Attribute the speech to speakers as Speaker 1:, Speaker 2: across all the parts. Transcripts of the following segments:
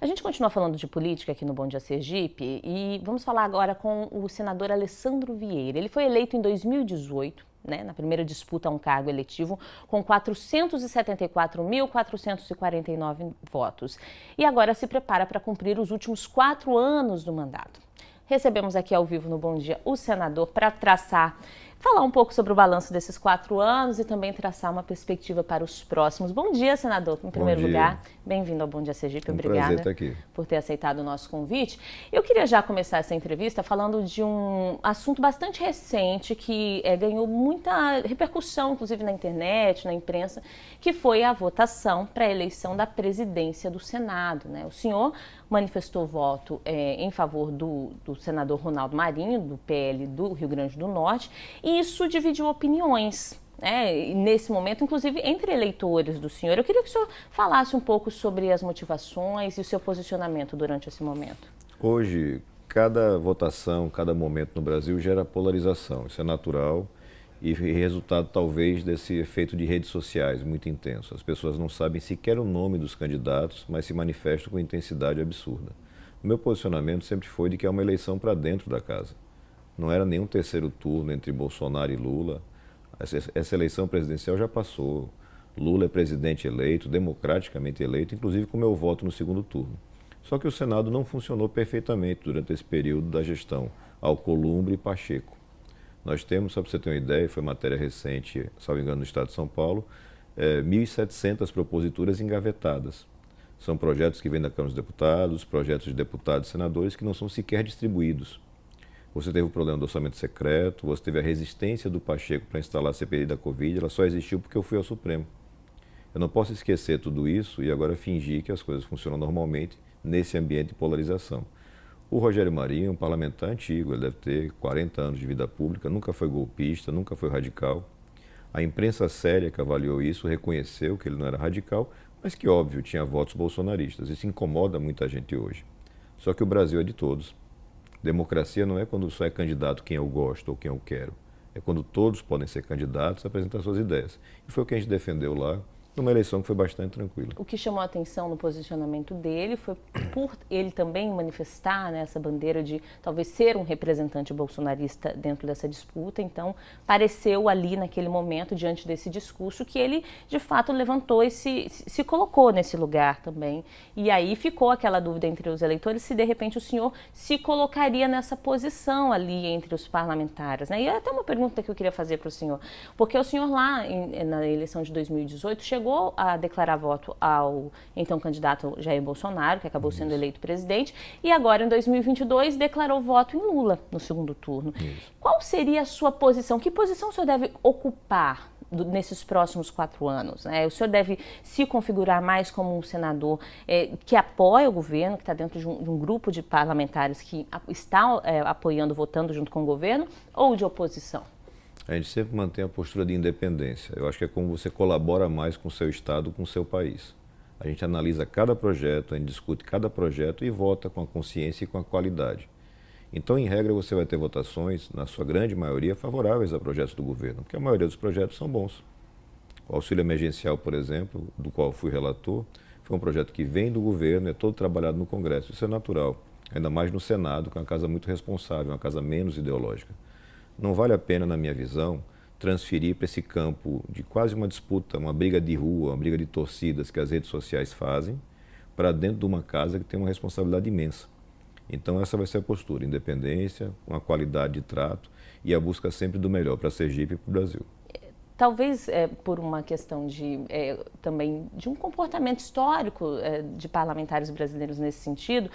Speaker 1: A gente continua falando de política aqui no Bom Dia Sergipe e vamos falar agora com o senador Alessandro Vieira. Ele foi eleito em 2018, na primeira disputa a um cargo eletivo, com 474.449 votos. E agora se prepara para cumprir os últimos 4 anos do mandato. Recebemos aqui ao vivo no Bom Dia o senador para falar um pouco sobre o balanço desses 4 anos e também traçar uma perspectiva para os próximos. Bom dia, senador, em primeiro lugar. Bem-vindo ao Bom Dia Sergipe, obrigada por ter aceitado o nosso convite. Eu queria já começar essa entrevista falando de um assunto bastante recente que ganhou muita repercussão, inclusive na internet, na imprensa, que foi a votação para a eleição da presidência do Senado, O senhor manifestou voto em favor do senador Ronaldo Marinho, do PL do Rio Grande do Norte, e isso dividiu opiniões, nesse momento, inclusive entre eleitores do senhor. Eu queria que o senhor falasse um pouco sobre as motivações e o seu posicionamento durante esse momento.
Speaker 2: Hoje, cada votação, cada momento no Brasil gera polarização, isso é natural e resultado talvez desse efeito de redes sociais muito intenso. As pessoas não sabem sequer o nome dos candidatos, mas se manifestam com intensidade absurda. O meu posicionamento sempre foi de que é uma eleição para dentro da casa. Não era nenhum terceiro turno entre Bolsonaro e Lula. Essa eleição presidencial já passou. Lula é presidente eleito, democraticamente eleito, inclusive com meu voto no segundo turno. Só que o Senado não funcionou perfeitamente durante esse período da gestão Alcolumbre e Pacheco. Nós temos, só para você ter uma ideia, foi matéria recente, salvo engano, no estado de São Paulo, 1.700 proposituras engavetadas. São projetos que vêm da Câmara dos Deputados, projetos de deputados e senadores que não são sequer distribuídos. Você teve o problema do orçamento secreto, você teve a resistência do Pacheco para instalar a CPI da Covid, ela só existiu porque eu fui ao Supremo. Eu não posso esquecer tudo isso e agora fingir que as coisas funcionam normalmente nesse ambiente de polarização. O Rogério Marinho é um parlamentar antigo, ele deve ter 40 anos de vida pública, nunca foi golpista, nunca foi radical. A imprensa séria que avaliou isso reconheceu que ele não era radical, mas que, óbvio, tinha votos bolsonaristas. Isso incomoda muita gente hoje. Só que o Brasil é de todos. Democracia não é quando só é candidato quem eu gosto ou quem eu quero. É quando todos podem ser candidatos a apresentar suas ideias. E foi o que a gente defendeu lá, numa eleição que foi bastante tranquila.
Speaker 1: O que chamou a atenção no posicionamento dele foi por ele também manifestar essa bandeira de talvez ser um representante bolsonarista dentro dessa disputa. Então, pareceu ali naquele momento, diante desse discurso, que ele de fato levantou se colocou nesse lugar também. E aí ficou aquela dúvida entre os eleitores se de repente o senhor se colocaria nessa posição ali entre os parlamentares. E até uma pergunta que eu queria fazer para o senhor, porque o senhor lá na eleição de 2018 chegou a declarar voto ao então candidato Jair Bolsonaro, que acabou sendo eleito presidente, e agora em 2022 declarou voto em Lula no segundo turno. Qual seria a sua posição? Que posição o senhor deve ocupar nesses próximos 4 anos? O senhor deve se configurar mais como um senador que apoia o governo, que está dentro de um grupo de parlamentares que está apoiando, votando junto com o governo, ou de oposição?
Speaker 2: A gente sempre mantém a postura de independência. Eu acho que é como você colabora mais com o seu Estado, com o seu país. A gente analisa cada projeto, a gente discute cada projeto e vota com a consciência e com a qualidade. Então, em regra, você vai ter votações, na sua grande maioria, favoráveis a projetos do governo, porque a maioria dos projetos são bons. O auxílio emergencial, por exemplo, do qual fui relator, foi um projeto que vem do governo, é todo trabalhado no Congresso. Isso é natural, ainda mais no Senado, que é uma casa muito responsável, uma casa menos ideológica. Não vale a pena, na minha visão, transferir para esse campo de quase uma disputa, uma briga de rua, uma briga de torcidas que as redes sociais fazem, para dentro de uma casa que tem uma responsabilidade imensa. Então essa vai ser a postura, independência, uma qualidade de trato e a busca sempre do melhor para Sergipe e para o Brasil.
Speaker 1: Talvez por uma questão também de um comportamento histórico de parlamentares brasileiros nesse sentido,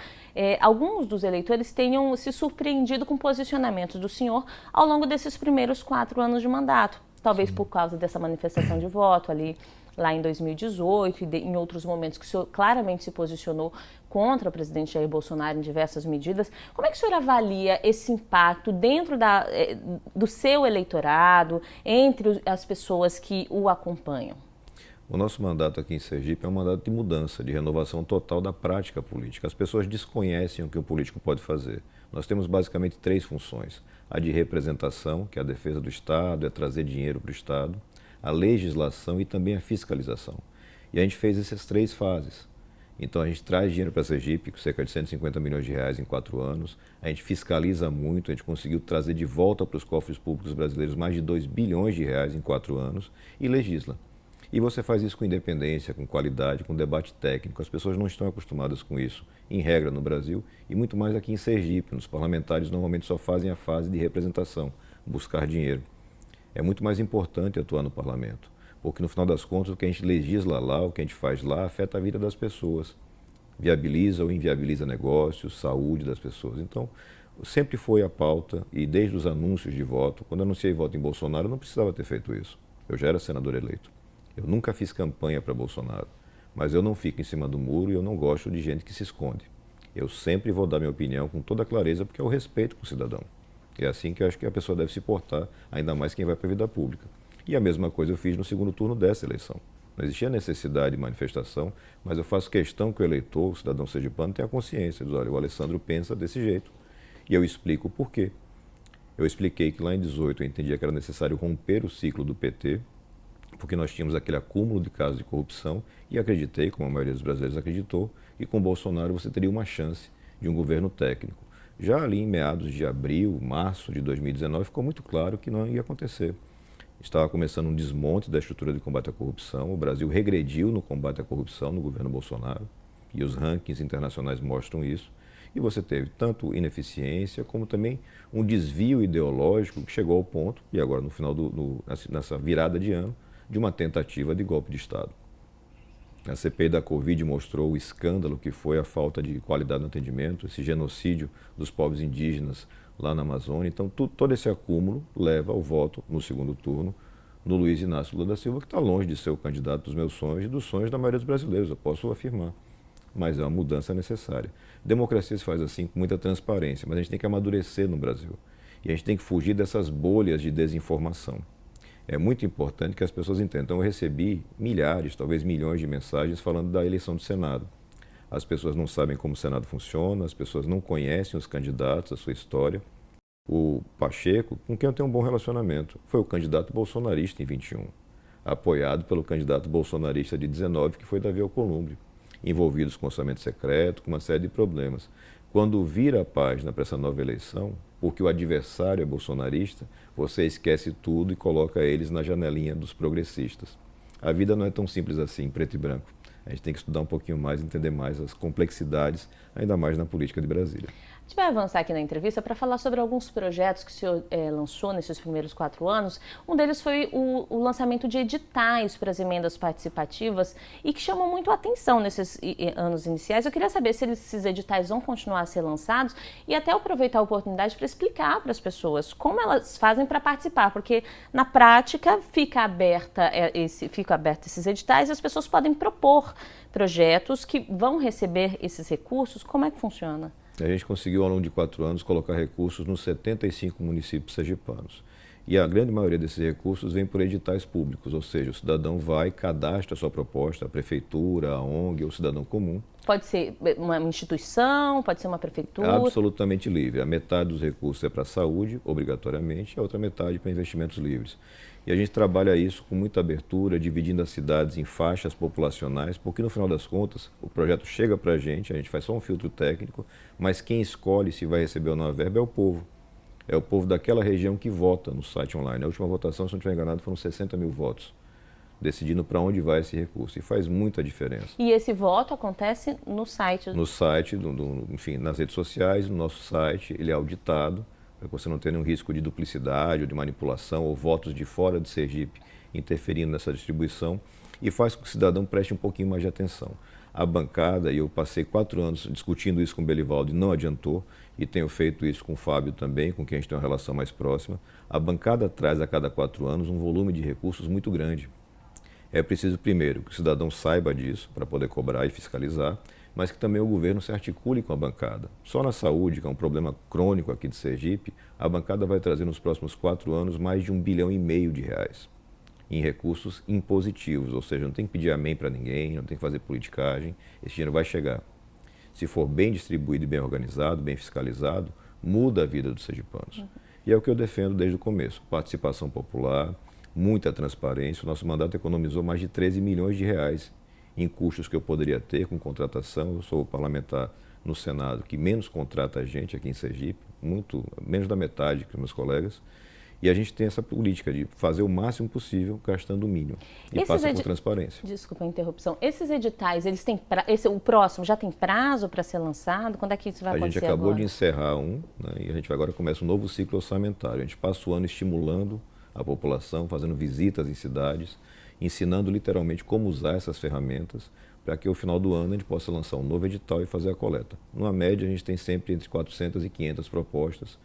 Speaker 1: alguns dos eleitores tenham se surpreendido com posicionamentos do senhor ao longo desses primeiros 4 anos de mandato. Talvez por causa dessa manifestação de voto ali lá em 2018 e em outros momentos que o senhor claramente se posicionou contra o presidente Jair Bolsonaro em diversas medidas. Como é que o senhor avalia esse impacto dentro do seu eleitorado, entre as pessoas que o acompanham?
Speaker 2: O nosso mandato aqui em Sergipe é um mandato de mudança, de renovação total da prática política. As pessoas desconhecem o que um político pode fazer. Nós temos basicamente 3 funções. A de representação, que é a defesa do Estado, é trazer dinheiro para o Estado. A legislação e também a fiscalização. E a gente fez essas 3 fases. Então a gente traz dinheiro para a Sergipe, cerca de 150 milhões de reais em 4 anos. A gente fiscaliza muito, a gente conseguiu trazer de volta para os cofres públicos brasileiros mais de 2 bilhões de reais em 4 anos e legisla. E você faz isso com independência, com qualidade, com debate técnico. As pessoas não estão acostumadas com isso, em regra, no Brasil, e muito mais aqui em Sergipe. Os parlamentares normalmente só fazem a fase de representação, buscar dinheiro. É muito mais importante atuar no parlamento, porque no final das contas o que a gente legisla lá, o que a gente faz lá, afeta a vida das pessoas. Viabiliza ou inviabiliza negócios, saúde das pessoas. Então, sempre foi a pauta, e desde os anúncios de voto, quando anunciei voto em Bolsonaro, eu não precisava ter feito isso. Eu já era senador eleito. Eu nunca fiz campanha para Bolsonaro, mas eu não fico em cima do muro e eu não gosto de gente que se esconde. Eu sempre vou dar minha opinião com toda clareza, porque é o respeito com o cidadão. É assim que eu acho que a pessoa deve se portar, ainda mais quem vai para a vida pública. E a mesma coisa eu fiz no segundo turno dessa eleição. Não existia necessidade de manifestação, mas eu faço questão que o eleitor, o cidadão sergipano, tenha consciência. Diz, olha, o Alessandro pensa desse jeito. E eu explico o porquê. Eu expliquei que lá em 18 eu entendia que era necessário romper o ciclo do PT, porque nós tínhamos aquele acúmulo de casos de corrupção, e acreditei, como a maioria dos brasileiros acreditou, que com Bolsonaro você teria uma chance de um governo técnico. Já ali em meados de abril, março de 2019, ficou muito claro que não ia acontecer. Estava começando um desmonte da estrutura de combate à corrupção, o Brasil regrediu no combate à corrupção no governo Bolsonaro, e os rankings internacionais mostram isso, e você teve tanto ineficiência como também um desvio ideológico que chegou ao ponto, e agora no final, nessa virada de ano, de uma tentativa de golpe de Estado. A CPI da Covid mostrou o escândalo que foi a falta de qualidade no atendimento, esse genocídio dos povos indígenas lá na Amazônia. Então, todo esse acúmulo leva ao voto no segundo turno no Luiz Inácio Lula da Silva, que está longe de ser o candidato dos meus sonhos e dos sonhos da maioria dos brasileiros, eu posso afirmar. Mas é uma mudança necessária. Democracia se faz assim com muita transparência, mas a gente tem que amadurecer no Brasil. E a gente tem que fugir dessas bolhas de desinformação. É muito importante que as pessoas entendam. Então, eu recebi milhares, talvez milhões de mensagens falando da eleição do Senado. As pessoas não sabem como o Senado funciona, as pessoas não conhecem os candidatos, a sua história. O Pacheco, com quem eu tenho um bom relacionamento, foi o candidato bolsonarista em 21, apoiado pelo candidato bolsonarista de 19, que foi Davi Alcolumbre, envolvidos com orçamento secreto, com uma série de problemas. Quando vira a página para essa nova eleição, porque o adversário é bolsonarista, você esquece tudo e coloca eles na janelinha dos progressistas. A vida não é tão simples assim, preto e branco. A gente tem que estudar um pouquinho mais, entender mais as complexidades, ainda mais na política de Brasília.
Speaker 1: A gente vai avançar aqui na entrevista para falar sobre alguns projetos que o senhor lançou nesses primeiros 4 anos. Um deles foi o lançamento de editais para as emendas participativas e que chamou muito a atenção nesses anos iniciais. Eu queria saber se esses editais vão continuar a ser lançados e até aproveitar a oportunidade para explicar para as pessoas como elas fazem para participar, porque na prática fica aberto esses editais e as pessoas podem propor projetos que vão receber esses recursos. Como é que funciona?
Speaker 2: A gente conseguiu, ao longo de 4 anos, colocar recursos nos 75 municípios sergipanos. E a grande maioria desses recursos vem por editais públicos, ou seja, o cidadão vai, cadastra a sua proposta, a prefeitura, a ONG ou o cidadão comum.
Speaker 1: Pode ser uma instituição, pode ser uma prefeitura?
Speaker 2: Absolutamente livre. A metade dos recursos é para a saúde, obrigatoriamente, e a outra metade para investimentos livres. E a gente trabalha isso com muita abertura, dividindo as cidades em faixas populacionais, porque no final das contas o projeto chega para a gente faz só um filtro técnico, mas quem escolhe se vai receber ou não a verba é o povo. É o povo daquela região que vota no site online. A última votação, se não estiver enganado, foram 60 mil votos, decidindo para onde vai esse recurso. E faz muita diferença.
Speaker 1: E esse voto acontece no site?
Speaker 2: No site, enfim, nas redes sociais, no nosso site, ele é auditado, para que você não tenha nenhum risco de duplicidade ou de manipulação ou votos de fora de Sergipe interferindo nessa distribuição, e faz com que o cidadão preste um pouquinho mais de atenção. A bancada, e eu passei 4 anos discutindo isso com o Belivaldo e não adiantou, e tenho feito isso com o Fábio também, com quem a gente tem uma relação mais próxima, a bancada traz a cada 4 anos um volume de recursos muito grande. É preciso, primeiro, que o cidadão saiba disso para poder cobrar e fiscalizar, mas que também o governo se articule com a bancada. Só na saúde, que é um problema crônico aqui de Sergipe, a bancada vai trazer nos próximos 4 anos mais de 1,5 bilhão de reais em recursos impositivos, ou seja, não tem que pedir amém para ninguém, não tem que fazer politicagem, esse dinheiro vai chegar. Se for bem distribuído e bem organizado, bem fiscalizado, muda a vida dos sergipanos. E é o que eu defendo desde o começo, participação popular, muita transparência. O nosso mandato economizou mais de 13 milhões de reais em custos que eu poderia ter com contratação. Eu sou o parlamentar no Senado que menos contrata a gente aqui em Sergipe, muito menos da metade que os meus colegas. E a gente tem essa política de fazer o máximo possível gastando o mínimo. E passa por transparência.
Speaker 1: Desculpa a interrupção. Esses editais, eles têm o próximo já tem prazo para ser lançado? Quando é que isso vai acontecer?
Speaker 2: A gente acabou
Speaker 1: agora
Speaker 2: de encerrar né, e a gente agora começa um novo ciclo orçamentário. A gente passa o ano estimulando a população, fazendo visitas em cidades, ensinando literalmente como usar essas ferramentas para que ao final do ano a gente possa lançar um novo edital e fazer a coleta. Numa média, a gente tem sempre entre 400 e 500 propostas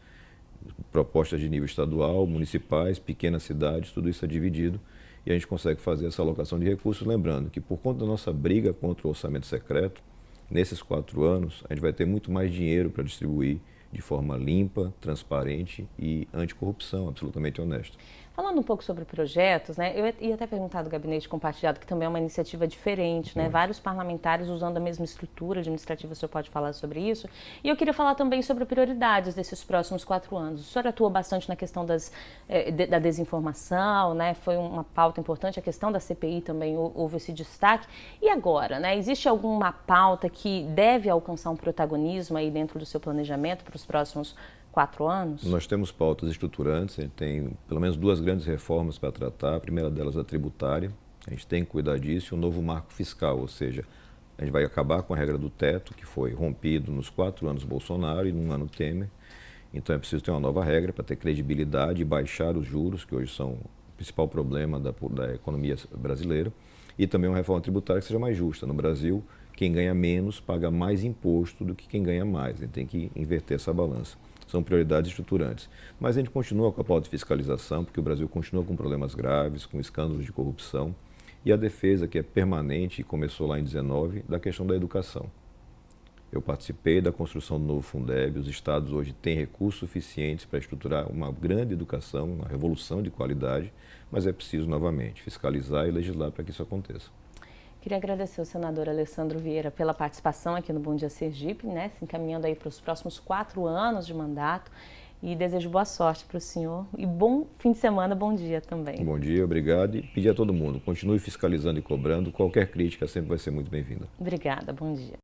Speaker 2: de nível estadual, municipais, pequenas cidades, tudo isso é dividido e a gente consegue fazer essa alocação de recursos, lembrando que por conta da nossa briga contra o orçamento secreto, nesses 4 anos, a gente vai ter muito mais dinheiro para distribuir de forma limpa, transparente e anticorrupção, absolutamente honesta.
Speaker 1: Falando um pouco sobre projetos, né, eu ia até perguntar do gabinete compartilhado, que também é uma iniciativa diferente, né, vários parlamentares usando a mesma estrutura administrativa, o senhor pode falar sobre isso. E eu queria falar também sobre prioridades desses próximos 4 anos. O senhor atua bastante na questão da desinformação, né, foi uma pauta importante, a questão da CPI também houve esse destaque. E agora, né, existe alguma pauta que deve alcançar um protagonismo aí dentro do seu planejamento para os próximos 4 anos?
Speaker 2: Nós temos pautas estruturantes, a gente tem pelo menos 2 grandes reformas para tratar. A primeira delas é a tributária, a gente tem que cuidar disso, e o novo marco fiscal, ou seja, a gente vai acabar com a regra do teto, que foi rompido nos 4 anos Bolsonaro e no ano Temer. Então é preciso ter uma nova regra para ter credibilidade e baixar os juros, que hoje são o principal problema da economia brasileira, e também uma reforma tributária que seja mais justa. No Brasil, quem ganha menos paga mais imposto do que quem ganha mais, a gente tem que inverter essa balança. São prioridades estruturantes. Mas a gente continua com a pauta de fiscalização, porque o Brasil continua com problemas graves, com escândalos de corrupção, e a defesa, que é permanente e começou lá em 2019, da questão da educação. Eu participei da construção do novo Fundeb, os estados hoje têm recursos suficientes para estruturar uma grande educação, uma revolução de qualidade, mas é preciso, novamente, fiscalizar e legislar para que isso aconteça.
Speaker 1: Queria agradecer ao senador Alessandro Vieira pela participação aqui no Bom Dia Sergipe, né, se encaminhando aí para os próximos 4 anos de mandato, e desejo boa sorte para o senhor e bom fim de semana, bom dia também.
Speaker 2: Bom dia, obrigado, e pedir a todo mundo, continue fiscalizando e cobrando, qualquer crítica sempre vai ser muito bem-vinda.
Speaker 1: Obrigada, bom dia.